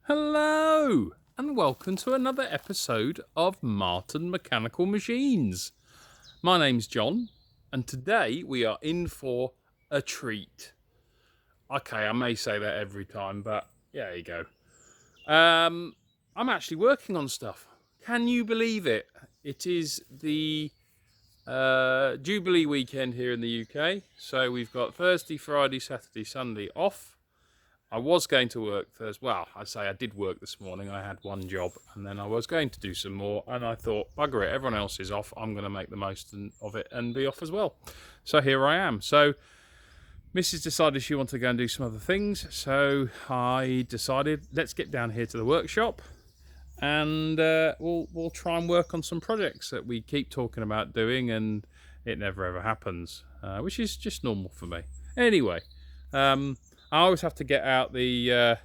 Hello and welcome to another episode of Martin Mechanical Machines. My name's John and today we are in for a treat. Okay, I may say that every time, but yeah, there you go. I'm actually working on stuff. Can you believe it? It is the Jubilee weekend here in the UK. So we've got Thursday, Friday, Saturday, Sunday off. I was going to work Thursday. Well, I say I did work this morning. I had one job and then I was going to do some more. And I thought, bugger it, everyone else is off. I'm going to make the most of it and be off as well. So here I am. So Mrs. decided she wanted to go and do some other things. So I decided, let's get down here to the workshop and we'll try and work on some projects that we keep talking about doing and it never ever happens, which is just normal for me. Anyway, I always have to get out the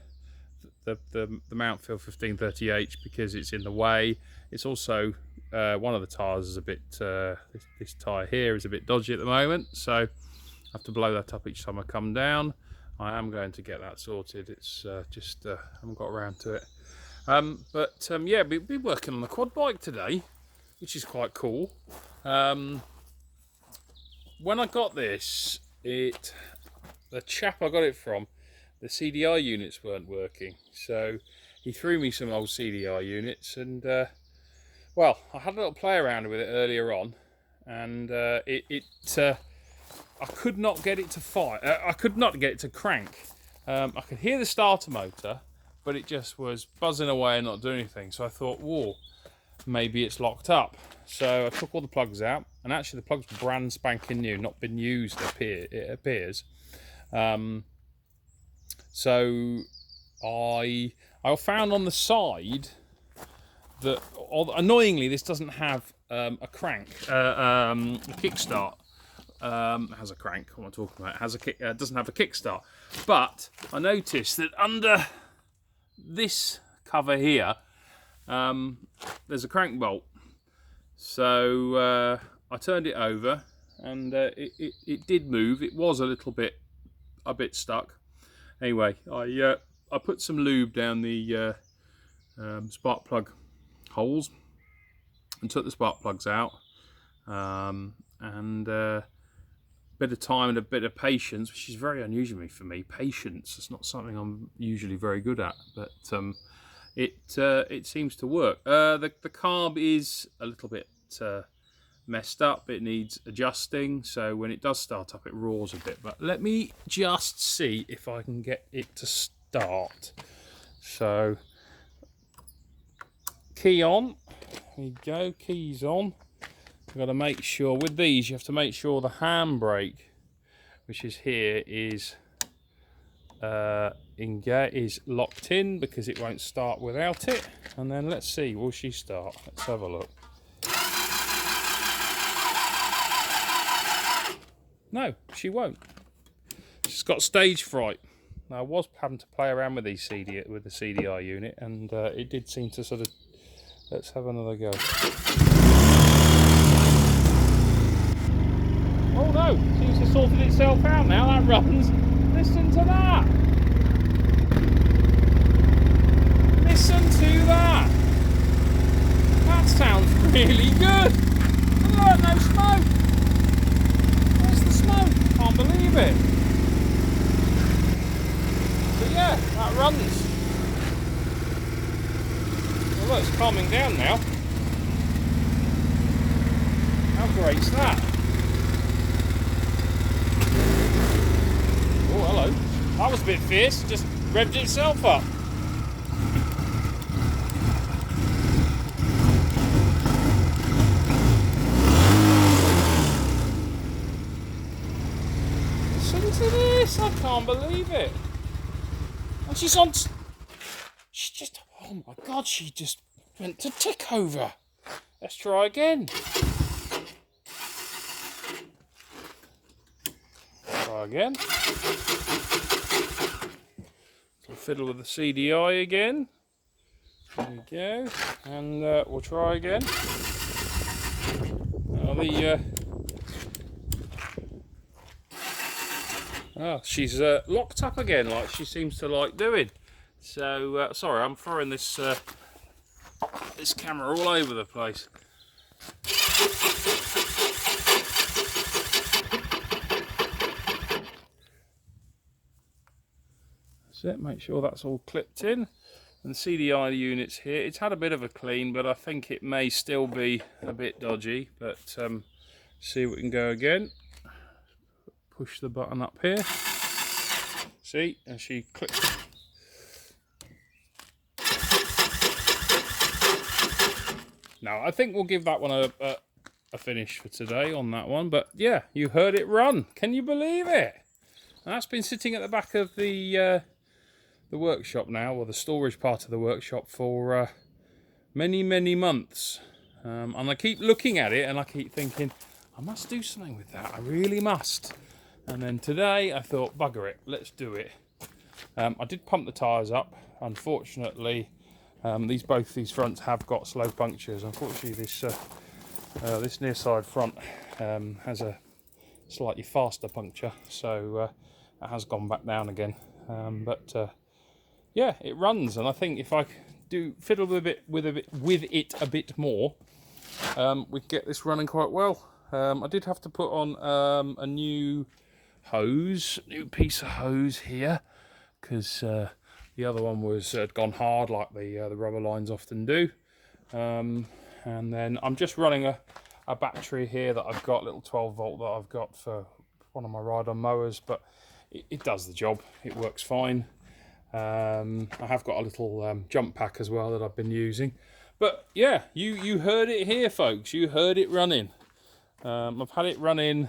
Mountfield 1530H because it's in the way. It's also one of the tyres is a bit. This tyre here is a bit dodgy at the moment, so I have to blow that up each time I come down. I am going to get that sorted. It's just haven't got around to it. Yeah, we'll be working on the quad bike today, which is quite cool. When I got this, the chap I got it from, the CDI units weren't working, so he threw me some old CDI units, and well, I had a little play around with it earlier on, and I could not get it to fire. I could not get it to crank. I could hear the starter motor, but it just was buzzing away and not doing anything. So I thought, whoa, maybe it's locked up. So I took all the plugs out, and actually the plugs were brand spanking new, not been used. It appears. So I found on the side that, annoyingly, this doesn't have a crank, a kickstart. Has a crank. What am I talking about? It doesn't have a kickstart. But I noticed that under this cover here, there's a crank bolt. So I turned it over, and it did move. It was a bit stuck. Anyway, I put some lube down the spark plug holes and took the spark plugs out, and a bit of time and a bit of patience, which is very unusual for me. Patience is not something I'm usually very good at, but it seems to work. The carb is a little bit messed up. It needs adjusting, so when it does start up it roars a bit, but let me just see if I can get it to start. So key on, there you go, keys on. I've got to make sure with these, you have to make sure the handbrake, which is here, is locked in because it won't start without it. And then let's see, will she start? Let's have a look. No, she won't. She's got stage fright. Now, I was having to play around with the CDI unit, and it did seem to sort of. Let's have another go. Oh no! Seems to have sorted itself out now. That runs. Listen to that. Listen to that. That sounds really good. And look, no smoke. Can't believe it. But yeah, that runs. Well, look, it's calming down now. How great's that? Oh, hello. That was a bit fierce, just revved itself up. Listen to this, I can't believe it. And she's just, oh my God, she just went to tick over. Let's try again. Try again. So fiddle with the CDI again. There we go. And we'll try again. She's locked up again, like she seems to like doing. So sorry, I'm throwing this this camera all over the place. That's it. Make sure that's all clipped in. And the CDI unit's here. It's had a bit of a clean, but I think it may still be a bit dodgy. But see if we can go again. Push the button up here. See, and she clicks. Now, I think we'll give that one a finish for today on that one. But yeah, you heard it run. Can you believe it? And that's been sitting at the back of the workshop now, or the storage part of the workshop, for many months. And I keep looking at it and I keep thinking, I must do something with that. I really must. And then today I thought, bugger it, let's do it. I did pump the tyres up. Unfortunately, both these fronts have got slow punctures. Unfortunately, this near side front has a slightly faster puncture, so it has gone back down again. Yeah, it runs, and I think if I do fiddle with it a bit more, we can get this running quite well. I did have to put on a new piece of hose here, because the other one was gone hard, like the rubber lines often do. And then I'm just running a battery here that I've got, little 12 volt that I've got for one of my ride-on mowers, but it does the job. It works fine. I have got a little jump pack as well that I've been using. But yeah, you heard it here, folks. You heard it running. I've had it running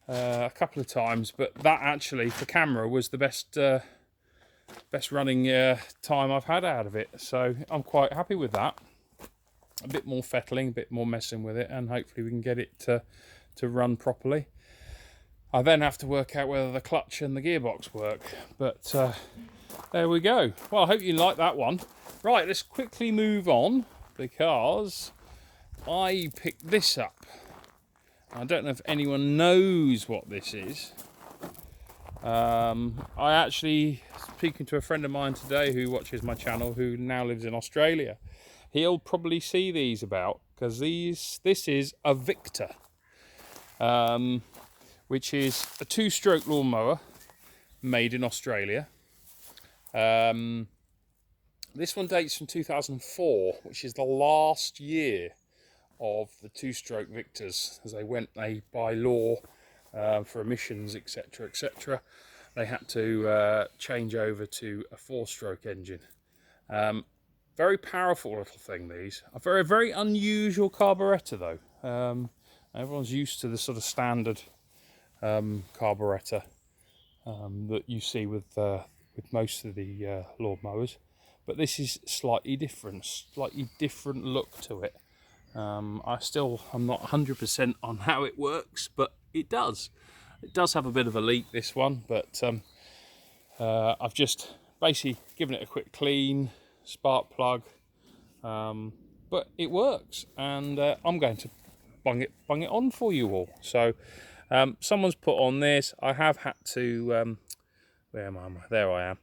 a couple of times, but that actually for camera was the best running time I've had out of it. So I'm quite happy with that. A bit more fettling, a bit more messing with it, and hopefully we can get it to run properly. I then have to work out whether the clutch and the gearbox work, but there we go. Well, I hope you like that one. Right, let's quickly move on, because I picked this up. I don't know if anyone knows what this is. I actually, speaking to a friend of mine today who watches my channel, who now lives in Australia, he'll probably see these about, because this is a VICTA. Which is a 2-stroke lawnmower made in Australia. This one dates from 2004, which is the last year of the 2-stroke Victas, as they by law, for emissions, etc., they had to change over to a 4-stroke engine. Very powerful little thing, these. A very unusual carburettor though. Everyone's used to the sort of standard carburettor that you see with most of the lawnmowers, but this is slightly different look to it. I'm not 100% on how it works, but it does have a bit of a leak, this one, but I've just basically given it a quick clean, spark plug, but it works, and I'm going to bung it on for you all. So someone's put on this. I have had to where am I? There I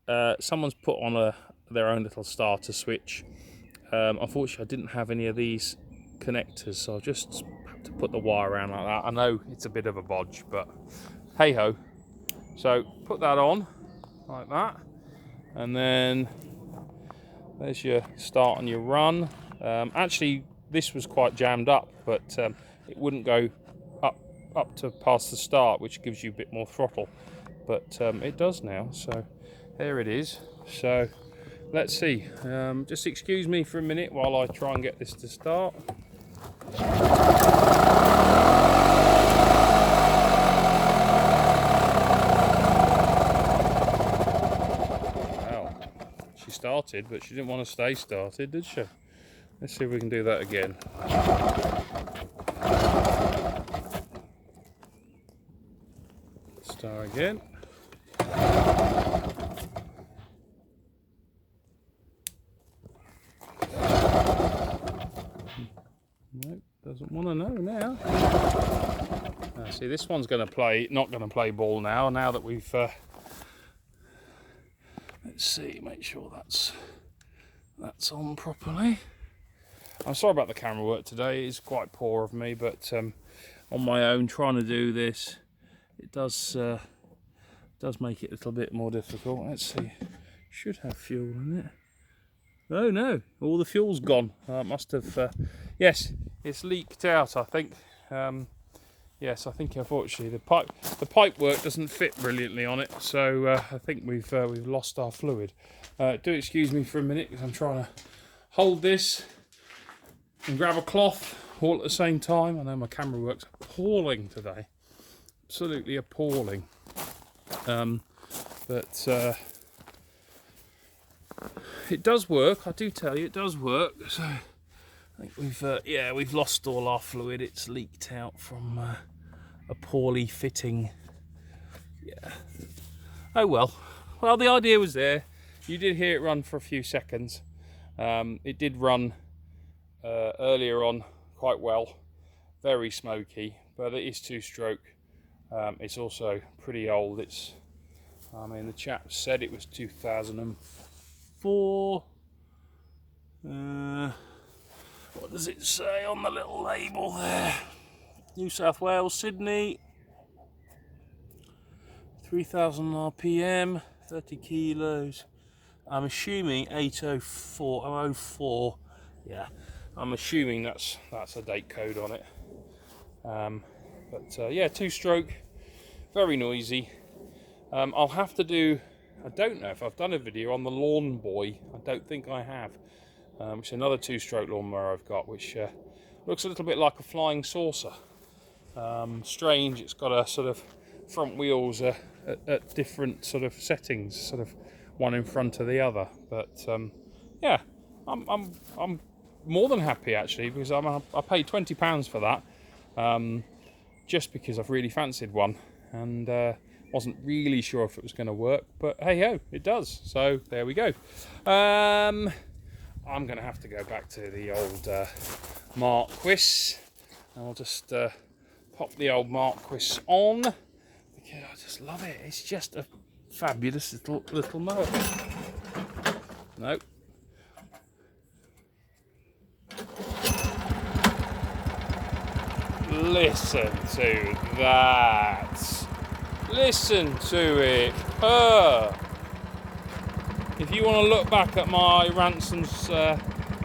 am. Someone's put on their own little starter switch. Unfortunately, I didn't have any of these connectors, so I just had to put the wire around like that. I know it's a bit of a bodge, but hey ho. So put that on like that, and then there's your start and your run. Actually, this was quite jammed up, but it wouldn't go up to past the start, which gives you a bit more throttle, but it does now. So there it is. So let's see. Just excuse me for a minute while I try and get this to start. Well, she started, but she didn't want to stay started, did she? Let's see if we can do that again. Start again. Nope, doesn't want to know now. See, this one's not going to play ball now that we've... let's let's see, make sure that's on properly. I'm sorry about the camera work today. It's quite poor of me, but on my own trying to do this, it does make it a little bit more difficult. Let's see, should have fuel in it. Oh no, all the fuel's gone. Must have, yes, it's leaked out, I think. Yes, I think unfortunately the pipe work doesn't fit brilliantly on it, so I think we've lost our fluid. Do excuse me for a minute because I'm trying to hold this and grab a cloth all at the same time. I know my camera work's appalling today, absolutely appalling. But it does work. I do tell you, it does work. So I think we've lost all our fluid. It's leaked out from a poorly fitting. Yeah. Oh well. Well, the idea was there. You did hear it run for a few seconds. It did run earlier on quite well. Very smoky, but it is two-stroke. It's also pretty old. I mean, the chap said it was 2004. What does it say on the little label there? New South Wales, Sydney. 3,000 RPM, 30 kilos. I'm assuming 804, 04. Yeah, I'm assuming that's a date code on it. Yeah, two-stroke, very noisy. I'll have to do, I don't know if I've done a video on the Lawn Boy. I don't think I have. Which is another two-stroke lawnmower I've got, which looks a little bit like a flying saucer. Strange, it's got a sort of front wheels at different sort of settings, sort of one in front of the other. But yeah, I'm more than happy actually, because I paid £20 for that, just because I've really fancied one, and wasn't really sure if it was going to work, but hey ho, it does. So there we go. I'm going to have to go back to the old Marquis. I'll just pop the old Marquis on, because I just love it. It's just a fabulous little mower. Nope. Listen to that. Listen to it purr. If you want to look back at my Ransome's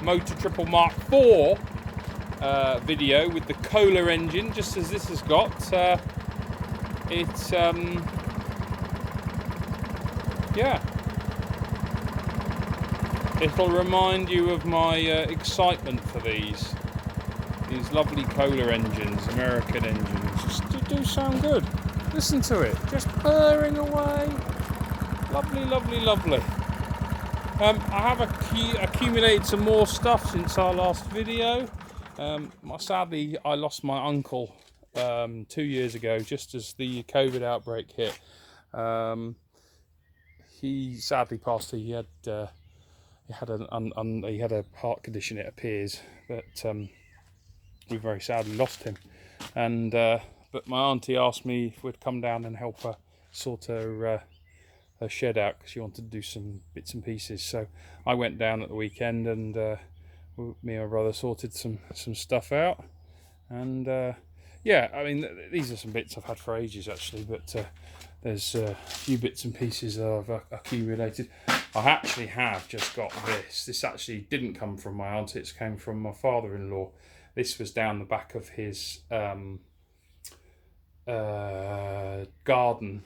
Motor Triple Mark IV video with the Kohler engine, just as this has got, yeah, it'll remind you of my excitement for these lovely Kohler engines, American engines. Just do sound good. Listen to it, just purring away. Lovely, lovely, lovely. I have accumulated some more stuff since our last video. Sadly, I lost my uncle 2 years ago, just as the COVID outbreak hit. He sadly passed. He had a heart condition, it appears, but we very sadly lost him. And but my auntie asked me if we'd come down and help her sort her shed out, because she wanted to do some bits and pieces. So I went down at the weekend, and me and my brother sorted some stuff out. And yeah, I mean, these are some bits I've had for ages actually, but there's a few bits and pieces that I've accumulated. I actually have just got this. This actually didn't come from my aunt, it came from my father-in-law. This was down the back of his garden.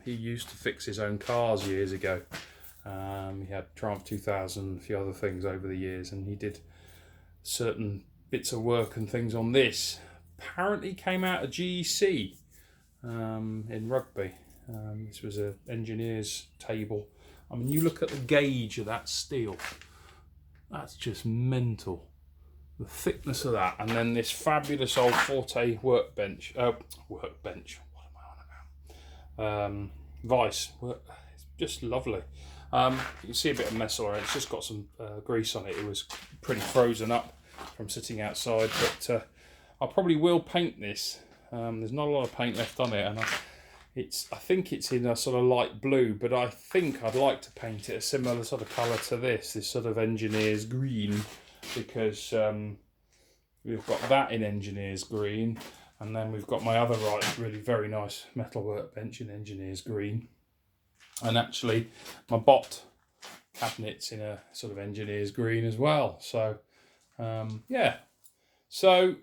He used to fix his own cars years ago. He had Triumph 2000, a few other things over the years, and he did certain bits of work and things on this. Apparently came out of GEC in Rugby. This was an engineer's table. I mean, you look at the gauge of that steel. That's just mental. The thickness of that, and then this fabulous old Forte workbench. Workbench. What am I on about? Vice. It's just lovely. You can see a bit of mess on it. It's just got some grease on it. It was pretty frozen up from sitting outside, but I probably will paint this. There's not a lot of paint left on it, and I think it's in a sort of light blue, but I think I'd like to paint it a similar sort of colour to this sort of engineer's green, because we've got that in engineer's green, and then we've got my other really very nice metal workbench in engineer's green, and actually my bot cabinet's in a sort of engineer's green as well. So yeah, so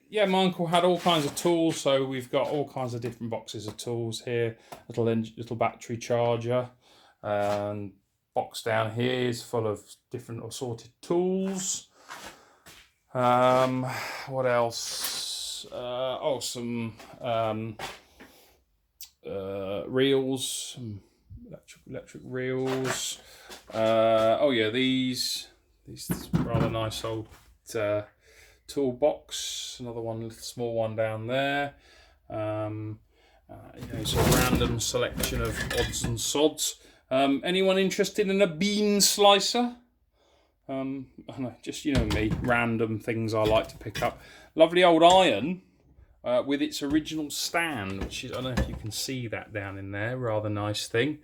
yeah, my uncle had all kinds of tools, so we've got all kinds of different boxes of tools here. Little battery charger, and box down here is full of different assorted tools. What else? Oh, some reels, some electric reels. Oh yeah, these rather nice old toolbox. Another one, little small one down there. It's a random selection of odds and sods. Anyone interested in a bean slicer? I don't know, just, you know me, random things I like to pick up. Lovely old iron with its original stand, which is, I don't know if you can see that down in there, rather nice thing.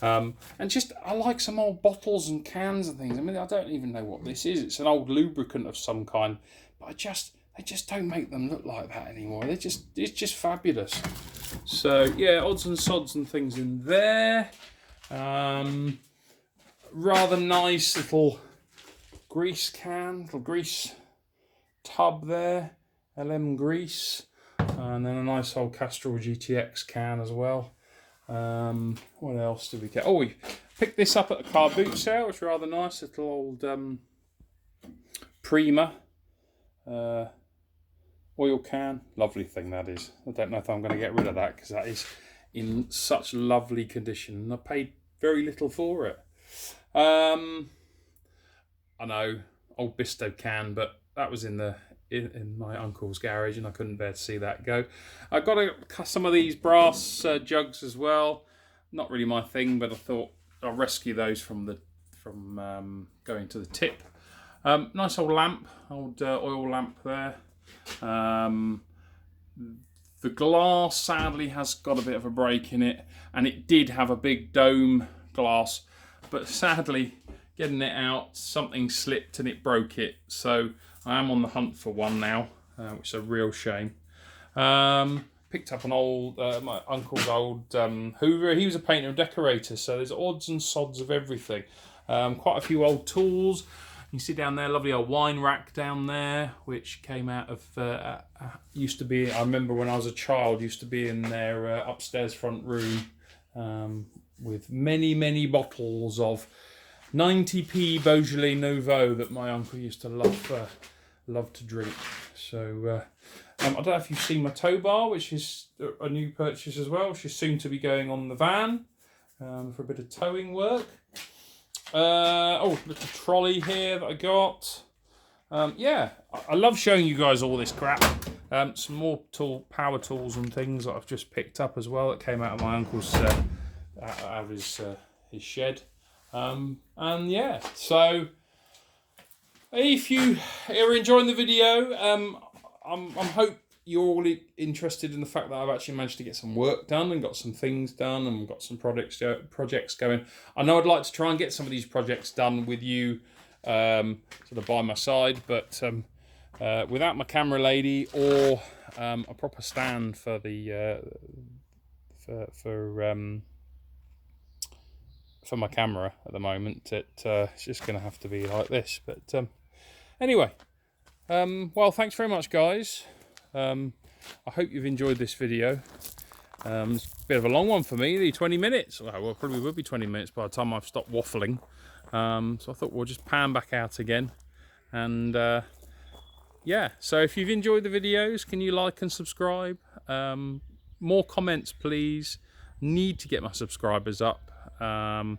And just, I like some old bottles and cans and things. I mean, I don't even know what this is. It's an old lubricant of some kind, but they just don't make them look like that anymore. It's just fabulous. So yeah, odds and sods and things in there. Rather nice little grease can, little grease tub there, LM grease, and then a nice old Castrol GTX can as well. What else did we get? Oh, we picked this up at the car boot sale. It's rather nice, little old Prima oil can. Lovely thing that is. I don't know if I'm going to get rid of that, because that is in such lovely condition, and I paid very little for it. I know, old Bisto can, but that was in my uncle's garage, and I couldn't bear to see that go. I got some of these brass jugs as well. Not really my thing, but I thought I'll rescue those from going to the tip. Nice old lamp, old oil lamp there. The glass sadly has got a bit of a break in it, and it did have a big dome glass, but sadly getting it out, something slipped and it broke it. So I am on the hunt for one now, which is a real shame. Picked up an old, my uncle's old Hoover. He was a painter and decorator, so there's odds and sods of everything. Quite a few old tools. You can see down there, lovely old wine rack down there, which came out of, used to be, I remember when I was a child, used to be in their upstairs front room, with many bottles of 90p Beaujolais Nouveau that my uncle used to love to drink. So I don't know if you've seen my tow bar, which is a new purchase as well. She's soon to be going on the van for a bit of towing work. Oh, little trolley here that I got. Yeah, I love showing you guys all this crap. Some more power tools and things that I've just picked up as well that came out of my uncle's out of his shed. And yeah, so if you are enjoying the video, I'm hope you're all interested in the fact that I've actually managed to get some work done and got some things done and got some projects going. I know I'd like to try and get some of these projects done with you sort of by my side, but without my camera lady or a proper stand for the for my camera at the moment, it's just going to have to be like this. But anyway, well, thanks very much, guys. I hope you've enjoyed this video. It's a bit of a long one for me, 20 minutes. Well, probably will be 20 minutes by the time I've stopped waffling. So I thought we'll just pan back out again. And yeah, so if you've enjoyed the videos, can you like and subscribe? More comments, please. Need to get my subscribers up. And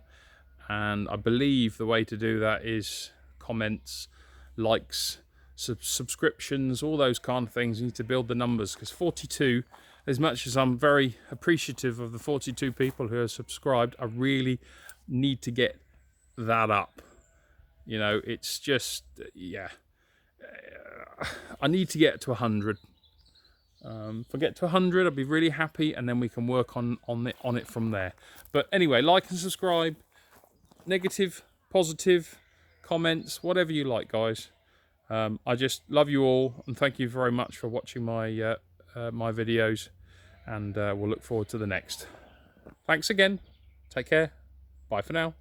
I believe the way to do that is comments, likes, subscriptions, all those kind of things. You need to build the numbers, because 42, as much as I'm very appreciative of the 42 people who are subscribed, I really need to get that up. You know, it's just, yeah, I need to get to 100. If I get to 100, I'll be really happy, and then we can work on it from there. But anyway, like and subscribe. Negative, positive, comments, whatever you like, guys. I just love you all, and thank you very much for watching my my videos, and we'll look forward to the next. Thanks again. Take care. Bye for now.